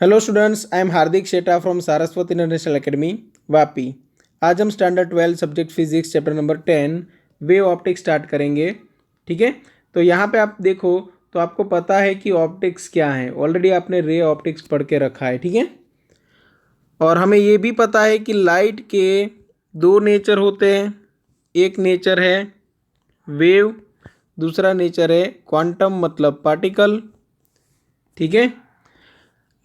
Hello students, I am Hardik Sheta from Saraswati International Academy Vapi. आज हम standard 12 subject physics chapter number 10 wave optics start करेंगे। ठीक है, तो यहाँ पे आप देखो तो आपको पता है कि ऑप्टिक्स क्या है। ऑलरेडी आपने रे ऑप्टिक्स पढ़ के रखा है। ठीक है, और हमें ये भी पता है कि लाइट के दो नेचर होते हैं। एक नेचर है वेव, दूसरा नेचर है क्वांटम मतलब पार्टिकल। ठीक है,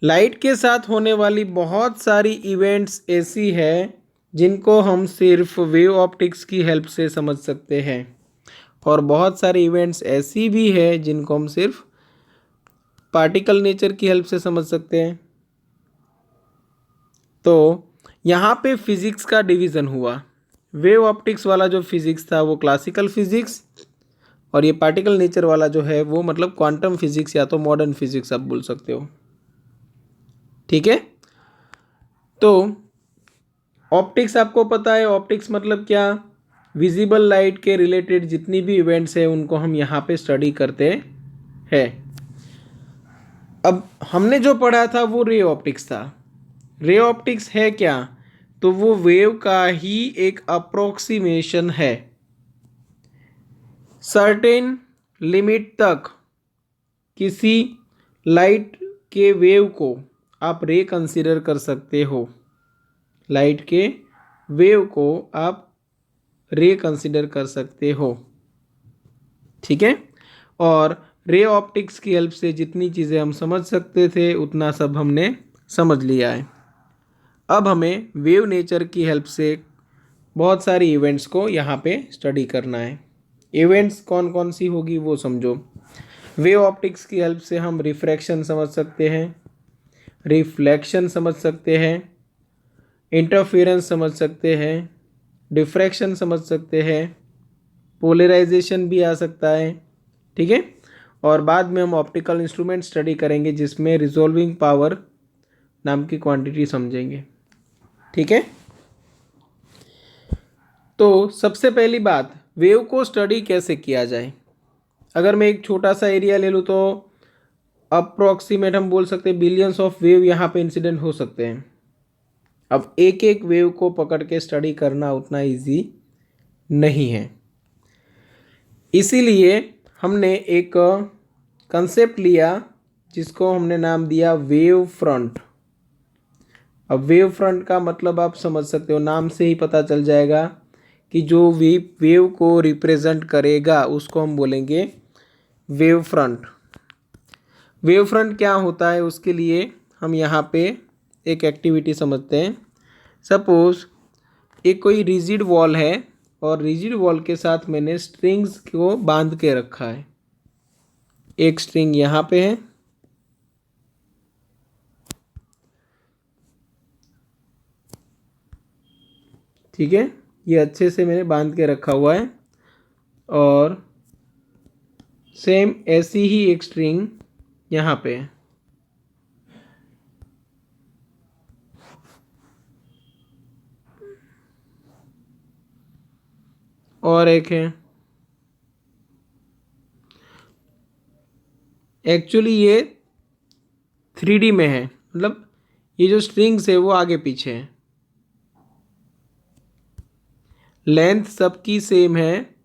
लाइट के साथ होने वाली बहुत सारी इवेंट्स ऐसी है जिनको हम सिर्फ वेव ऑप्टिक्स की हेल्प से समझ सकते हैं, और बहुत सारी इवेंट्स ऐसी भी है जिनको हम सिर्फ पार्टिकल नेचर की हेल्प से समझ सकते हैं। तो यहाँ पे फिजिक्स का डिवीज़न हुआ। वेव ऑप्टिक्स वाला जो फिजिक्स था वो क्लासिकल फिजिक्स, और ये पार्टिकल नेचर वाला जो है वो मतलब क्वांटम फिजिक्स या तो मॉडर्न फिजिक्स आप बोल सकते हो। ठीक है, तो ऑप्टिक्स आपको पता है, ऑप्टिक्स मतलब क्या? विजिबल लाइट के रिलेटेड जितनी भी इवेंट्स है उनको हम यहाँ पे स्टडी करते हैं। अब हमने जो पढ़ा था वो रे ऑप्टिक्स था। रे ऑप्टिक्स है क्या? तो वो वेव का ही एक अप्रोक्सीमेशन है। सर्टेन लिमिट तक किसी लाइट के वेव को आप रे कंसीडर कर सकते हो। लाइट के वेव को आप रे कंसीडर कर सकते हो। ठीक है, और रे ऑप्टिक्स की हेल्प से जितनी चीज़ें हम समझ सकते थे उतना सब हमने समझ लिया है। अब हमें वेव नेचर की हेल्प से बहुत सारी इवेंट्स को यहाँ पे स्टडी करना है। इवेंट्स कौन कौन सी होगी वो समझो। वेव ऑप्टिक्स की हेल्प से हम रिफ्रैक्शन समझ सकते हैं, रिफ्लेक्शन समझ सकते हैं, इंटरफेरेंस समझ सकते हैं, डिफ्रैक्शन समझ सकते हैं, पोलराइजेशन भी आ सकता है। ठीक है, और बाद में हम ऑप्टिकल इंस्ट्रूमेंट स्टडी करेंगे जिसमें रिजॉल्विंग पावर नाम की क्वांटिटी समझेंगे। ठीक है, तो सबसे पहली बात, वेव को स्टडी कैसे किया जाए। अगर मैं एक छोटा सा एरिया ले लूँ तो अप्रॉक्सीमेट हम बोल सकते हैं बिलियंस ऑफ वेव यहाँ पे इंसिडेंट हो सकते हैं। अब एक एक वेव को पकड़ के स्टडी करना उतना इजी नहीं है, इसीलिए हमने एक कंसेप्ट लिया जिसको हमने नाम दिया वेव फ्रंट। अब वेव फ्रंट का मतलब आप समझ सकते हो, नाम से ही पता चल जाएगा कि जो वेव को रिप्रेजेंट करेगा उसको हम बोलेंगे वेव फ्रंट। वेव फ्रंट क्या होता है उसके लिए हम यहाँ पे एक एक्टिविटी समझते हैं। सपोज एक कोई रिजिड वॉल है और रिजिड वॉल के साथ मैंने स्ट्रिंग्स को बांध के रखा है। एक स्ट्रिंग यहाँ पे है, ठीक है, ये अच्छे से मैंने बांध के रखा हुआ है, और सेम ऐसी ही एक स्ट्रिंग यहाँ पे है। और एक है, एक्चुअली ये 3D में है, मतलब ये जो स्ट्रिंग्स है वो आगे पीछे है, लेंथ सबकी सेम है,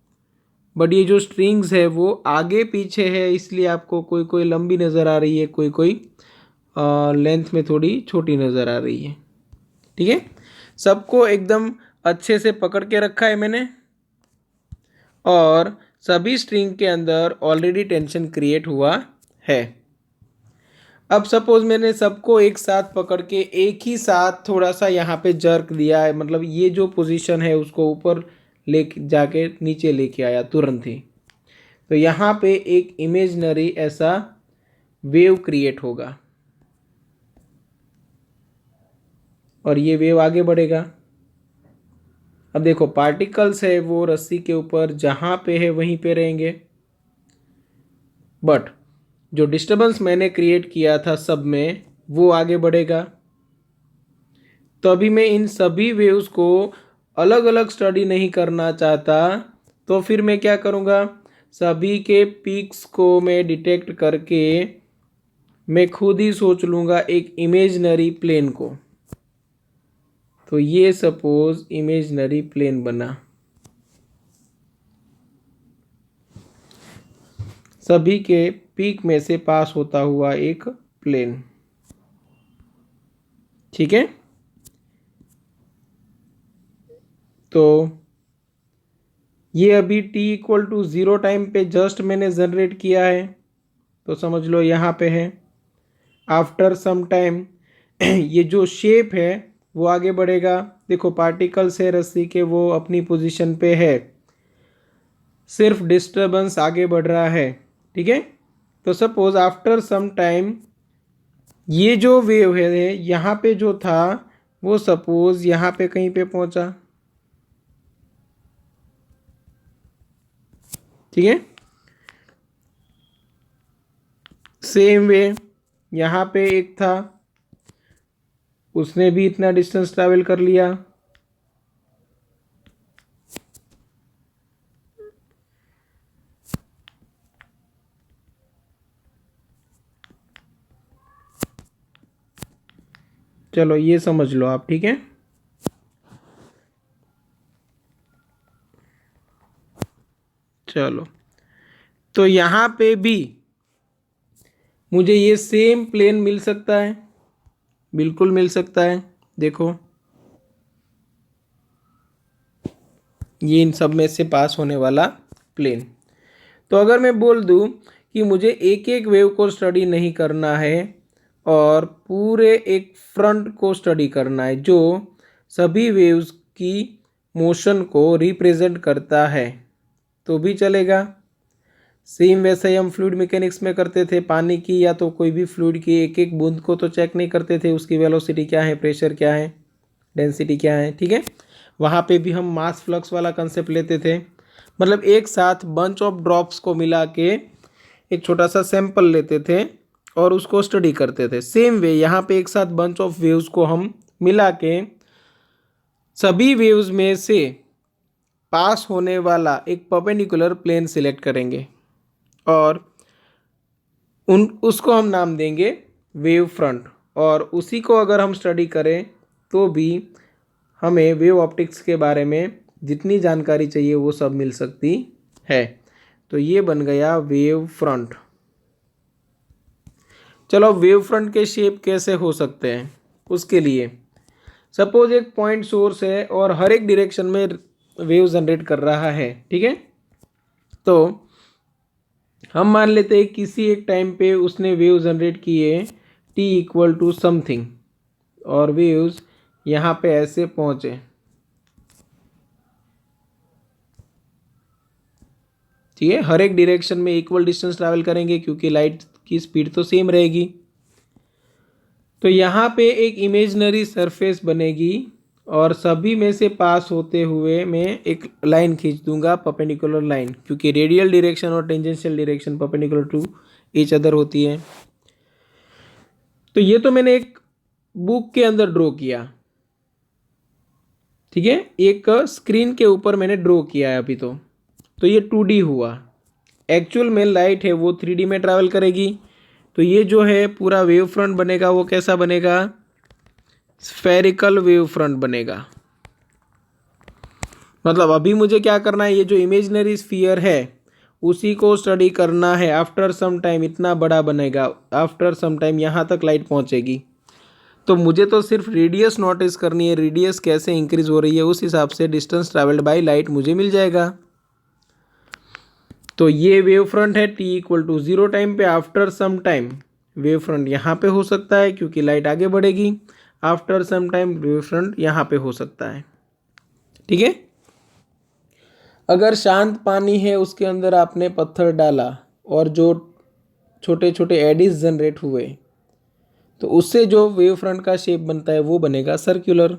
बट ये जो स्ट्रिंग्स है वो आगे पीछे है, इसलिए आपको कोई कोई लंबी नज़र आ रही है, कोई कोई लेंथ में थोड़ी छोटी नज़र आ रही है। ठीक है, सबको एकदम अच्छे से पकड़ के रखा है मैंने, और सभी स्ट्रिंग के अंदर ऑलरेडी टेंशन क्रिएट हुआ है। अब सपोज मैंने सबको एक साथ पकड़ के एक ही साथ थोड़ा सा यहाँ पे जर्क दिया है, मतलब ये जो पोजीशन है उसको ऊपर ले जाके नीचे लेके आया तुरंत ही, तो यहाँ पे एक इमेजनरी ऐसा वेव क्रिएट होगा, और ये वेव आगे बढ़ेगा। अब देखो पार्टिकल्स है वो रस्सी के ऊपर जहाँ पे है वहीं पे रहेंगे, बट जो डिस्टर्बेंस मैंने क्रिएट किया था सब में वो आगे बढ़ेगा। तो अभी मैं इन सभी वेव्स को अलग अलग स्टडी नहीं करना चाहता, तो फिर मैं क्या करूँगा, सभी के पीक्स को मैं डिटेक्ट करके मैं खुद ही सोच लूँगा एक इमेजनरी प्लेन को। तो ये सपोज इमेजनरी प्लेन बना, सभी के पीक में से पास होता हुआ एक प्लेन। ठीक है, तो ये अभी t=0 टाइम पे जस्ट मैंने जनरेट किया है, तो समझ लो यहाँ पे है। आफ्टर सम टाइम ये जो शेप है वो आगे बढ़ेगा। देखो पार्टिकल्स है रस्सी के, वो अपनी पोजीशन पे है, सिर्फ डिस्टरबेंस आगे बढ़ रहा है। ठीक है, तो सपोज आफ्टर सम टाइम ये जो वेव है यहाँ पे जो था वो सपोज यहाँ पे कहीं पे पहुंचा। ठीक है, सेम वे यहाँ पे एक था, उसने भी इतना डिस्टेंस ट्रैवल कर लिया। चलो ये समझ लो आप। ठीक है, चलो तो यहाँ पे भी मुझे ये सेम प्लेन मिल सकता है, बिल्कुल मिल सकता है। देखो ये इन सब में से पास होने वाला प्लेन। तो अगर मैं बोल दूं कि मुझे एक एक वेव को स्टडी नहीं करना है और पूरे एक फ्रंट को स्टडी करना है जो सभी वेव्स की मोशन को रिप्रेजेंट करता है, तो भी चलेगा। सेम वैसे ही हम फ्लूइड मैकेनिक्स में करते थे, पानी की या तो कोई भी फ्लूइड की एक एक बूंद को तो चेक नहीं करते थे, उसकी वेलोसिटी क्या है, प्रेशर क्या है, डेंसिटी क्या है। ठीक है, वहाँ पे भी हम मास फ्लक्स वाला कंसेप्ट लेते थे, मतलब एक साथ बंच ऑफ ड्रॉप्स को मिला के एक छोटा सा सैंपल लेते थे और उसको स्टडी करते थे। सेम वे यहाँ पे एक साथ बंच ऑफ वेव्स को हम मिला के सभी वेव्स में से पास होने वाला एक परपेंडिकुलर प्लेन सिलेक्ट करेंगे और उसको हम नाम देंगे वेव फ्रंट। और उसी को अगर हम स्टडी करें तो भी हमें वेव ऑप्टिक्स के बारे में जितनी जानकारी चाहिए वो सब मिल सकती है। तो ये बन गया वेव फ्रंट। चलो वेव फ्रंट के शेप कैसे हो सकते हैं, उसके लिए सपोज एक पॉइंट सोर्स है और हर एक डायरेक्शन में वेव जनरेट कर रहा है। ठीक है, तो हम मान लेते हैं किसी एक टाइम पे उसने वेव जनरेट किए t= समथिंग और वेव्स यहाँ पे ऐसे पहुँचे। ठीक है, हर एक डायरेक्शन में इक्वल डिस्टेंस ट्रैवल करेंगे क्योंकि लाइट की स्पीड तो सेम रहेगी। तो यहाँ पे एक इमेजनरी सरफेस बनेगी और सभी में से पास होते हुए मैं एक लाइन खींच दूंगा, परपेंडिकुलर लाइन, क्योंकि रेडियल डायरेक्शन और tangential direction perpendicular to each other होती है। तो ये तो मैंने एक बुक के अंदर ड्रॉ किया। ठीक है, एक स्क्रीन के ऊपर मैंने ड्रॉ किया है अभी। तो ये 2D हुआ। एक्चुअल में लाइट है वो 3D में ट्रैवल करेगी। तो ये जो है पूरा वेव फ्रंट बनेगा वो कैसा बनेगा, स्फेरिकल वेव फ्रंट बनेगा। मतलब अभी मुझे क्या करना है, ये जो इमेजिनरी स्फीयर है उसी को स्टडी करना है। आफ्टर सम टाइम इतना बड़ा बनेगा, आफ्टर सम टाइम यहाँ तक लाइट पहुँचेगी। तो मुझे तो सिर्फ रेडियस नोटिस करनी है, रेडियस कैसे इंक्रीज हो रही है, उस हिसाब से डिस्टेंस ट्रैवल्ड बाय लाइट मुझे मिल जाएगा। तो ये वेव फ्रंट है t=0 टाइम पे। After some time wave front यहाँ पे हो सकता है क्योंकि लाइट आगे बढ़ेगी। After some time wave front यहाँ पे हो सकता है। ठीक है, अगर शांत पानी है उसके अंदर आपने पत्थर डाला और जो छोटे छोटे एडिस जनरेट हुए तो उससे जो वेव फ्रंट का शेप बनता है वो बनेगा सर्कुलर।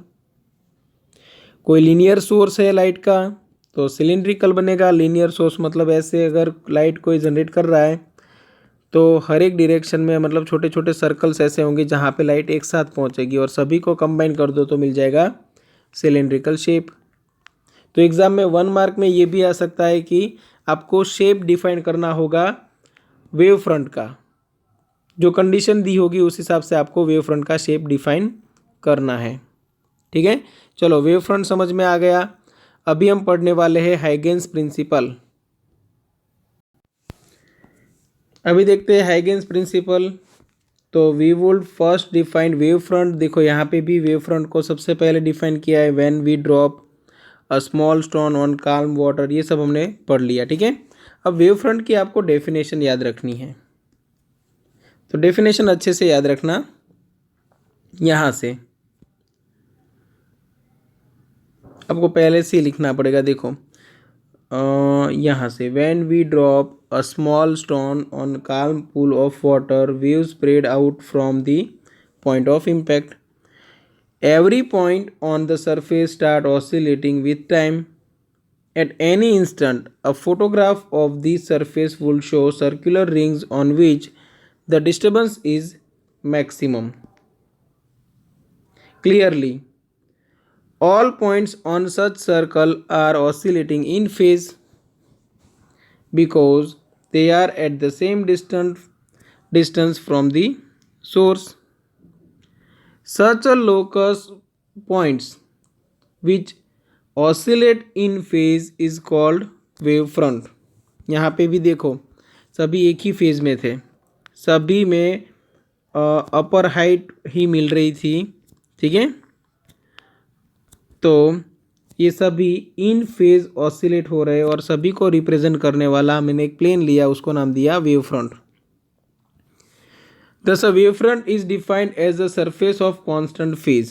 कोई लीनियर सोर्स है लाइट का तो सिलिंड्रिकल बनेगा। लीनियर सोर्स मतलब ऐसे अगर लाइट कोई जनरेट कर रहा है तो हर एक डायरेक्शन में मतलब छोटे छोटे सर्कल्स ऐसे होंगे जहाँ पे लाइट एक साथ पहुँचेगी और सभी को कंबाइन कर दो तो मिल जाएगा सिलिंड्रिकल शेप। तो एग्ज़ाम में 1 मार्क में ये भी आ सकता है कि आपको शेप डिफाइन करना होगा वेव फ्रंट का। जो कंडीशन दी होगी उस हिसाब से आपको वेव फ्रंट का शेप डिफाइन करना है। ठीक है, चलो वेव फ्रंट समझ में आ गया। अभी हम पढ़ने वाले हैं हाइगेंस प्रिंसिपल। अभी देखते हैं हाइगेंस प्रिंसिपल। तो we would first define wave front. देखो यहाँ पे भी वेव फ्रंट को सबसे पहले डिफाइन किया है, when we drop a small stone on calm water. ये सब हमने पढ़ लिया। ठीक है, अब वेव फ्रंट की आपको डेफिनेशन याद रखनी है। तो डेफिनेशन अच्छे से याद रखना। यहाँ से आपको पहले से ही लिखना पड़ेगा। देखो यहाँ से when we drop a small stone on calm pool of water, waves spread out from the point of impact. Every point on the surface start oscillating with time. At any instant, a photograph of the surface will show circular rings on which the disturbance is maximum. Clearly, all points on such circle are oscillating in phase because they are at the same distance from the source. Such a locus points which oscillate in phase is called wave front. यहाँ पे भी देखो सभी एक ही phase में थे, सभी में अपर हाइट ही मिल रही थी। ठीक है, तो ये सभी इन फेज ऑसिलेट हो रहे और सभी को रिप्रेजेंट करने वाला मैंने एक प्लेन लिया, उसको नाम दिया wave front. Thus a wave front is defined as a surface of constant phase.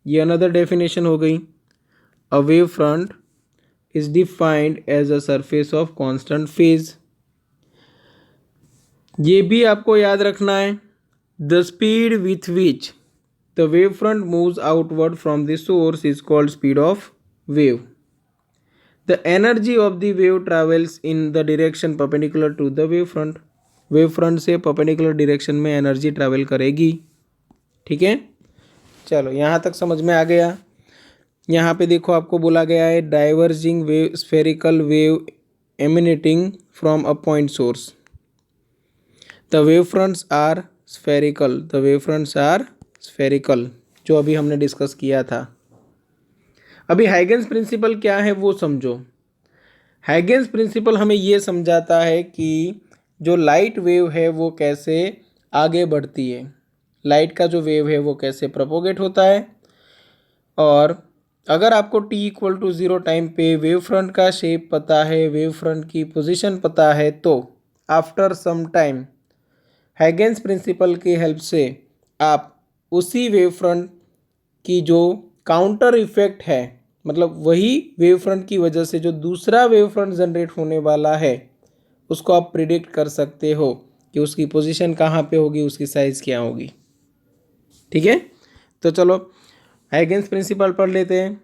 ये अनदर डेफिनेशन हो गई। A wave front is defined as a surface of constant phase. ये भी आपको याद रखना है। The speed with which the wave front moves outward from the source is called speed of wave. The energy of the wave travels in the direction perpendicular to the wave front. Wave front से perpendicular direction में energy travel करेगी। ठीक है, चलो यहाँ तक समझ में आ गया। यहाँ पे देखो आपको बोला गया है diverging wave spherical wave emanating from a point source. The wave fronts are spherical, the wave fronts are spherical, जो अभी हमने डिस्कस किया था। अभी हाइगेंस प्रिंसिपल क्या है वो समझो। हाइगेंस प्रिंसिपल हमें ये समझाता है कि जो लाइट वेव है वो कैसे आगे बढ़ती है, लाइट का जो वेव है वो कैसे प्रोपोगेट होता है। और अगर आपको t=0 टाइम पे वेव फ्रंट का शेप पता है, वेव फ्रंट की पोजीशन पता है, तो after some time Huygens principle की हेल्प से आप उसी वेव फ्रंट की जो काउंटर इफेक्ट है, मतलब वही वेव फ्रंट की वजह से जो दूसरा वेव फ्रंट जनरेट होने वाला है, उसको आप प्रिडिक्ट कर सकते हो कि उसकी पोजीशन कहाँ पे होगी, उसकी साइज़ क्या होगी। ठीक है, तो चलो हाइगेंस प्रिंसिपल पढ़ लेते हैं।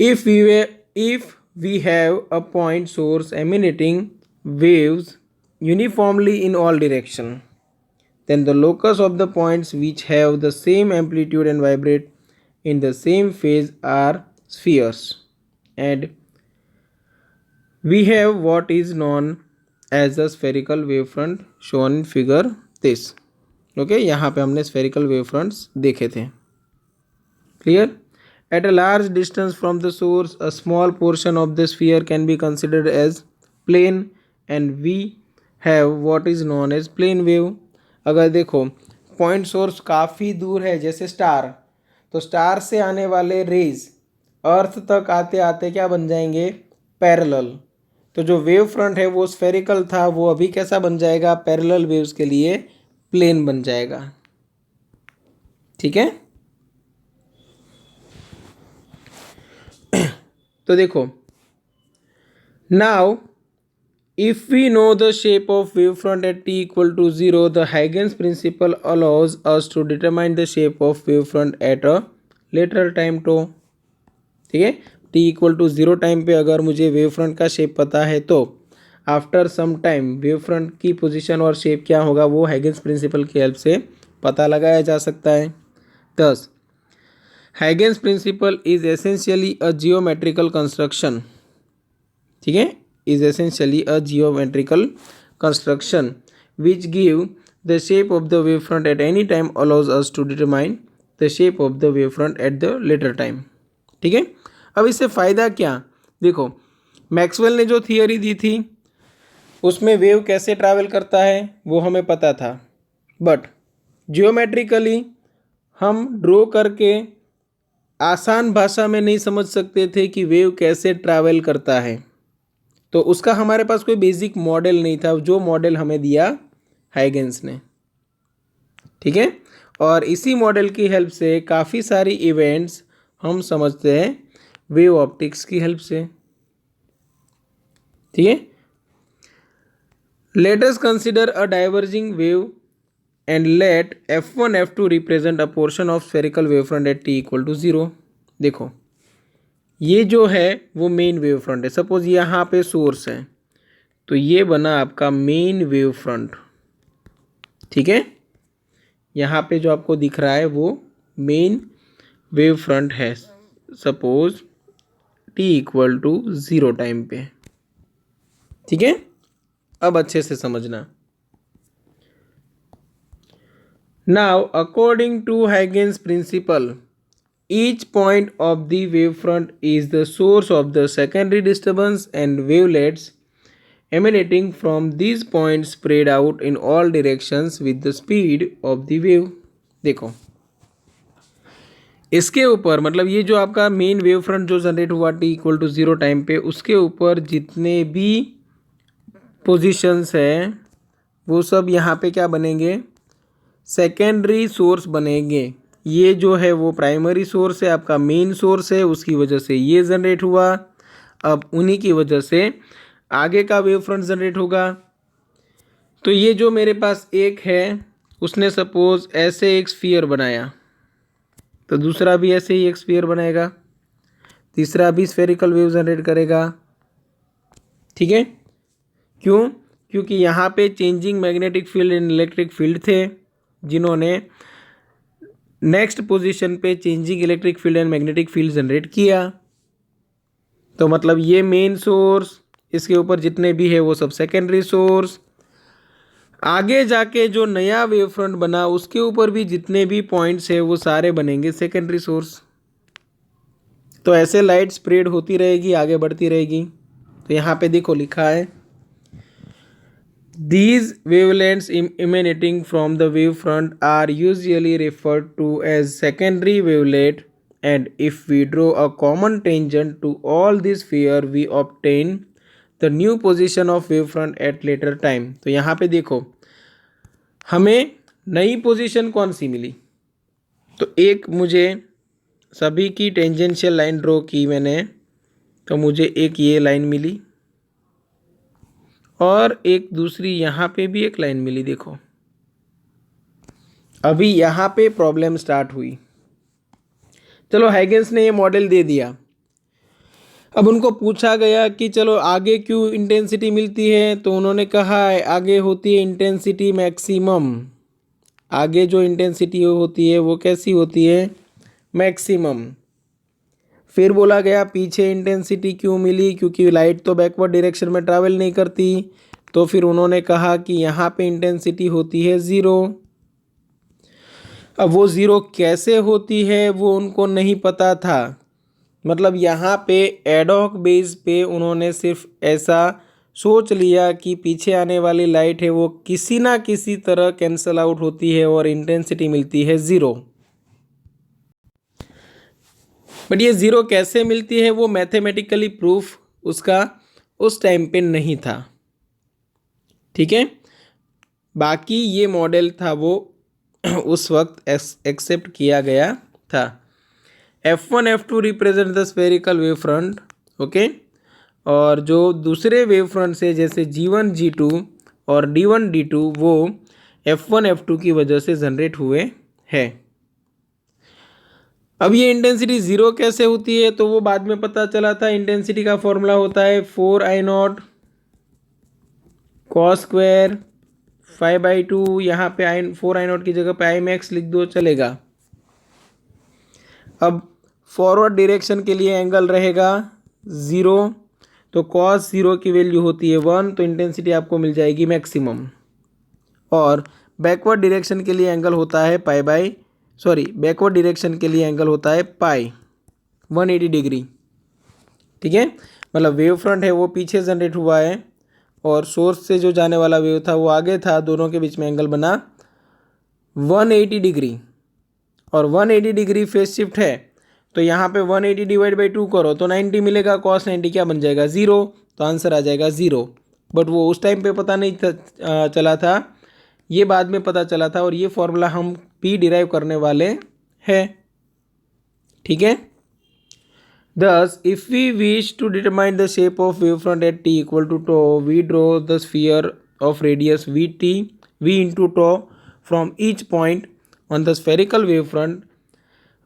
If we have a point source emanating waves uniformly in all direction, then the locus of the points which have the same amplitude and vibrate in the same phase are spheres, and we have what is known as the spherical wavefront shown in figure this. Okay, यहाँ पे हमने spherical wavefronts देखे थे। Clear? At a large distance from the source, a small portion of the sphere can be considered as plane, and we have what is known as plane wave. अगर देखो point source काफ़ी दूर है, जैसे star, तो star से आने वाले रेज अर्थ तक आते आते क्या बन जाएंगे, पैरेलल। तो जो वेव फ्रंट है वो स्फेरिकल था, वो अभी कैसा बन जाएगा, पैरेलल वेव्स के लिए प्लेन बन जाएगा। ठीक है, तो देखो now if we know the shape of wavefront at t=0, the Huygens principle allows us to determine the shape of wavefront at a later time tau. ठीक है, t=0 टाइम पे अगर मुझे वेवफ्रंट का शेप पता है तो आफ्टर सम टाइम वेवफ्रंट की पोजीशन और शेप क्या होगा वो हाइगेंस प्रिंसिपल की हेल्प से पता लगाया जा सकता है। Thus Huygens principle is essentially a geometrical construction. ठीक है, is essentially a geometrical construction which give the shape of the wavefront at any time allows us to determine the shape of the wavefront at the later time। ठीक है, अब इससे फ़ायदा क्या, देखो Maxwell ने जो थियरी दी थी उसमें वेव कैसे ट्रैवल करता है वो हमें पता था, बट जियोमेट्रिकली हम ड्रॉ करके आसान भाषा में नहीं समझ सकते थे कि वेव कैसे ट्रैवल करता है, तो उसका हमारे पास कोई बेसिक मॉडल नहीं था, जो मॉडल हमें दिया हाइगेंस ने। ठीक है, और इसी मॉडल की हेल्प से काफ़ी सारी इवेंट्स हम समझते हैं वेव ऑप्टिक्स की हेल्प से। ठीक है, let us consider a diverging wave and let F1 F2 represent a portion of spherical wave front at t equal to 0। देखो ये जो है वो मेन वेव फ्रंट है, सपोज यहाँ पे सोर्स है तो ये बना आपका मेन वेव फ्रंट। ठीक है, यहाँ पे जो आपको दिख रहा है वो मेन वेव फ्रंट है, suppose t equal to 0 time पे। ठीक है, अब अच्छे से समझना। Now according to Huygens principle each point of the wavefront is the source of the secondary disturbance and wavelets emanating from these points spread out in all directions with the speed of the wave। देखो इसके ऊपर मतलब ये जो आपका main wave front जो generate हुआ t equal to 0 time पे, उसके ऊपर जितने भी पोजीशंस हैं वो सब यहाँ पे क्या बनेंगे, सेकेंडरी सोर्स बनेंगे। ये जो है वो प्राइमरी सोर्स है, आपका मेन सोर्स है, उसकी वजह से ये जनरेट हुआ, अब उन्हीं की वजह से आगे का वेव फ्रंट जनरेट होगा। तो ये जो मेरे पास एक है उसने सपोज ऐसे एक स्फीयर बनाया, तो दूसरा भी ऐसे ही एक स्फीयर बनाएगा, तीसरा भी स्फेरिकल वेव जनरेट करेगा। ठीक है, क्यों, क्योंकि यहाँ पे changing magnetic field and electric field थे जिन्होंने नेक्स्ट पोजीशन पे changing electric field and magnetic field generate किया। तो मतलब ये मेन सोर्स, इसके ऊपर जितने भी है वो सब सेकेंडरी सोर्स, आगे जाके जो नया वेव फ्रंट बना उसके ऊपर भी जितने भी पॉइंट्स है वो सारे बनेंगे सेकेंडरी सोर्स। तो ऐसे लाइट स्प्रेड होती रहेगी, आगे बढ़ती रहेगी। तो यहाँ पे देखो लिखा है these wavelengths emanating from the wavefront are usually referred to as secondary wavelet, and if we draw a common tangent to all this sphere we obtain the new position of wavefront at later time। तो यहाँ पे देखो हमें नई position कौन सी मिली, तो एक मुझे सभी की टेंजेंशियल लाइन ड्रॉ की मैंने, तो मुझे एक ये लाइन मिली और एक दूसरी यहाँ पे भी एक लाइन मिली। देखो अभी यहाँ पे प्रॉब्लम स्टार्ट हुई। चलो हाइगेंस ने ये मॉडल दे दिया, अब उनको पूछा गया कि चलो आगे क्यों इंटेंसिटी मिलती है, तो उन्होंने कहा आगे होती है इंटेंसिटी मैक्सिमम। आगे जो इंटेंसिटी होती है वो कैसी होती है, मैक्सिमम। फिर बोला गया पीछे इंटेंसिटी क्यों मिली, क्योंकि लाइट तो बैकवर्ड डायरेक्शन में ट्रैवल नहीं करती, तो फिर उन्होंने कहा कि यहाँ पे इंटेंसिटी होती है 0। अब वो 0 कैसे होती है वो उनको नहीं पता था, मतलब यहाँ पे एडॉक बेस पे उन्होंने सिर्फ ऐसा सोच लिया कि पीछे आने वाली लाइट है वो किसी ना किसी तरह कैंसल आउट होती है और इंटेंसिटी मिलती है 0। बट ये 0 कैसे मिलती है वो मैथमेटिकली प्रूफ उसका उस टाइम पे नहीं था। ठीक है, बाकी ये मॉडल था वो उस वक्त एक्सेप्ट किया गया था। F1 F2 represent the spherical wave front, okay, और जो दूसरे वेव फ्रंट से जैसे G1 G2 और D1 D2 वो F1 F2 की वजह से जनरेट हुए हैं। अब ये इंटेंसिटी 0 कैसे होती है तो वो बाद में पता चला था। इंटेंसिटी का फॉर्मूला होता है 4I0 cos स्क्वायर 5/2। यहाँ पे 4I0 की जगह पे I max लिख दो चलेगा। अब फॉरवर्ड डायरेक्शन के लिए एंगल रहेगा 0, तो cos 0 की वैल्यू होती है 1, तो इंटेंसिटी आपको मिल जाएगी मैक्सिमम। और बैकवर्ड डायरेक्शन के लिए एंगल होता है बैकवर्ड डायरेक्शन के लिए एंगल होता है पाई 180 डिग्री। ठीक है, मतलब वेव फ्रंट है वो पीछे जनरेट हुआ है और सोर्स से जो जाने वाला वेव था वो आगे था, दोनों के बीच में एंगल बना 180 डिग्री और 180 डिग्री फेस शिफ्ट है। तो यहाँ पे 180 डिवाइड बाई 2 करो तो 90 मिलेगा, cos 90 क्या बन जाएगा 0, तो आंसर आ जाएगा 0। बट वो उस टाइम पे पता नहीं चला था, ये बाद में पता चला था और ये फॉर्मूला हम भी डिराइव करने वाले हैं। ठीक है, thus if we wish to determine the shape of wavefront at t equal to tau, we draw the sphere of radius v into tau from each point on the spherical wavefront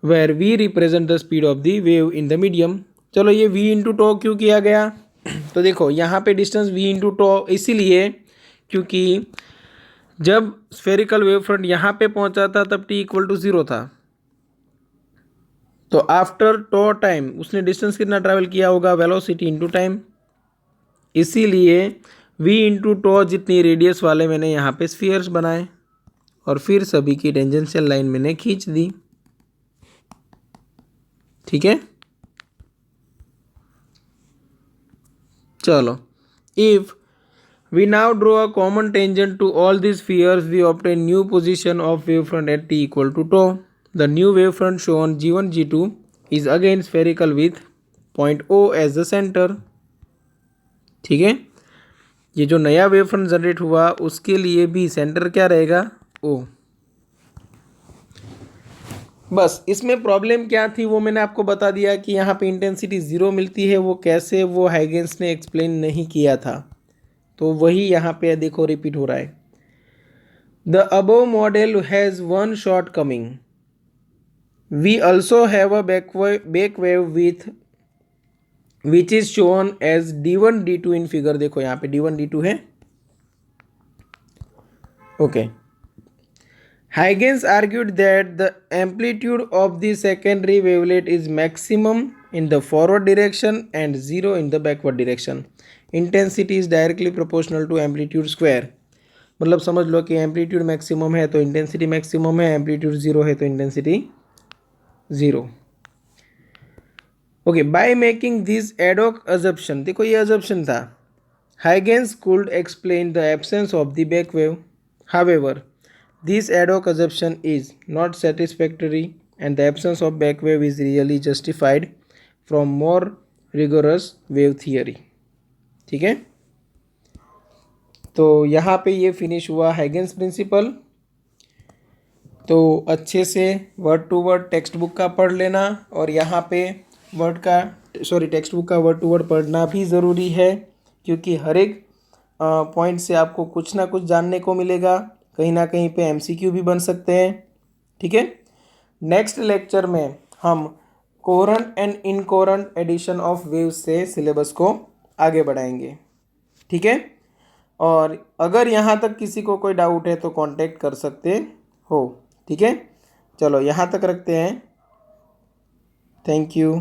where v represent the speed of the wave in the medium। चलो ये v into to क्यों किया गया तो देखो यहाँ पे distance v into to इसीलिए क्योंकि जब स्फेरिकल वेव फ्रंट यहाँ पे पहुँचा था तब t इक्वल टू 0 था, तो आफ्टर टो टाइम उसने डिस्टेंस कितना ट्रैवल किया होगा, वेलोसिटी इंटू टाइम। इसीलिए v इंटू टो जितनी रेडियस वाले मैंने यहाँ पे स्फीयर्स बनाए और फिर सभी की टेंजेंशियल लाइन मैंने खींच दी। ठीक है, चलो if we now draw a common tangent to all these spheres, we obtain new position of wavefront at t equal to tau। The new wavefront shown g1 g2 is again spherical with point O as the center। ठीक है, ये जो नया wavefront generate हुआ उसके लिए भी centre क्या रहेगा O। बस इसमें प्रॉब्लम क्या थी वो मैंने आपको बता दिया कि यहाँ पे इंटेंसिटी 0 मिलती है, वो कैसे वो हाइगेंस ने एक्सप्लेन नहीं किया था, तो वही यहाँ पे देखो रिपीट हो रहा है। The above model has one shortcoming, we also have a back wave with which is shown as d1 d2 in figure. देखो यहाँ पे d1 d2 है। Okay, Huygens argued that the amplitude of the secondary wavelet is maximum in the forward direction and 0 in the backward direction। Intensity is directly proportional to amplitude square। मतलब समझ लो कि amplitude maximum है तो intensity maximum है, amplitude 0 है तो intensity 0। Okay, by making this ad hoc assumption, देखो ये अजम्पशन था, Huygens could explain the absence of the back wave। However, this ad hoc assumption is not satisfactory and the absence of back wave is really justified from more rigorous wave theory। ठीक है, तो यहाँ पे ये finish हुआ हैगेंस principal. तो अच्छे से word to word text book का पढ़ लेना और यहाँ पे टेक्स्ट बुक का वर्ड टू वर्ड पढ़ना भी ज़रूरी है, क्योंकि हर एक पॉइंट से आपको कुछ ना कुछ जानने को मिलेगा, कहीं ना कहीं पे एमसीक्यू भी बन सकते हैं। ठीक है, नेक्स्ट लेक्चर में हम coherent and incoherent addition of waves से सिलेबस को आगे बढ़ाएंगे। ठीक है, और अगर यहाँ तक किसी को कोई डाउट है तो कांटेक्ट कर सकते हो। ठीक है, चलो यहाँ तक रखते हैं। Thank you.